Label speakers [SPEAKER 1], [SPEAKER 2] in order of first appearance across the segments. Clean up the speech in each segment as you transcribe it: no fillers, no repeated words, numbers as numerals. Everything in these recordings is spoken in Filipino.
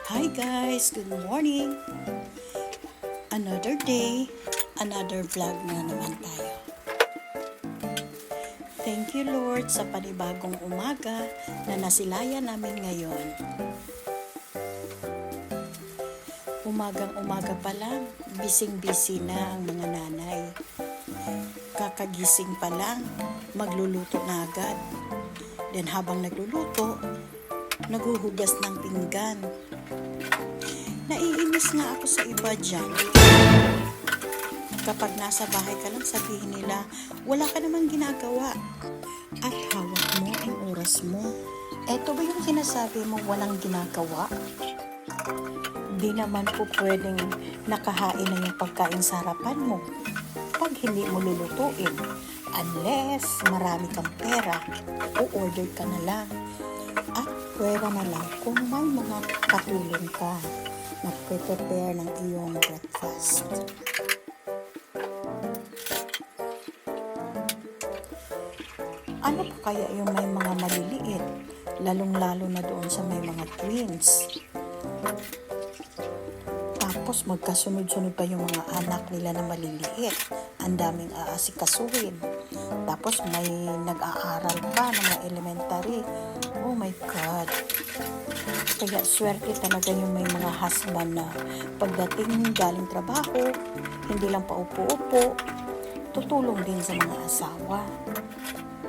[SPEAKER 1] Hi guys, good morning. Another day, another vlog na naman tayo. Thank you Lord sa panibagong umaga na nasilayan namin ngayon. Umagang-umaga pa lang, bising-busy na ang mga nanay. Kakagising pa lang, magluluto na agad. Then habang nagluluto, naghuhugas ng pinggan. Naiinis nga ako sa iba dyan. Kapag nasa bahay ka lang, sabihin nila, wala ka namang ginagawa. At hawak mo ang oras mo. Eto ba yung sinasabi mo walang ginagawa? Di naman po pwedeng nakahain na yung pagkain sa harapan mo pag hindi mo lulutuin. Unless marami kang pera, o-order ka na lang. At pwera na lang kung may mga katulong ka na prepare ng iyong breakfast. Ano pa kaya yung may mga maliliit? Lalong-lalo na doon sa may mga twins. Tapos magkasunod-sunod pa yung mga anak nila na maliliit. Ang daming aasikasuhin. Tapos may nag-aaral pa ng mga elementary. Oh my God. Kaya swerte talaga yung may mga husband na pagdating galing trabaho, hindi lang paupo-upo, tutulong din sa mga asawa.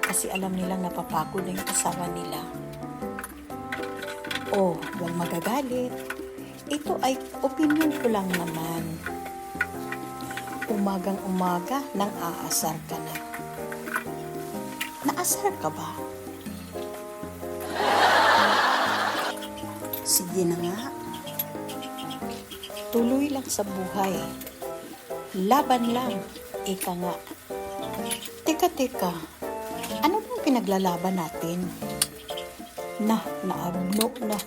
[SPEAKER 1] Kasi alam nilang napapagod na yung asawa nila. Oh, huwag magagalit. Ito ay opinion ko lang naman. Umagang-umaga nang aasar ka na. Naasar ka ba? Sige na nga. Tuloy lang sa buhay. Laban lang. Ika nga. Teka. Ano bang pinaglalaban natin? Naabno na.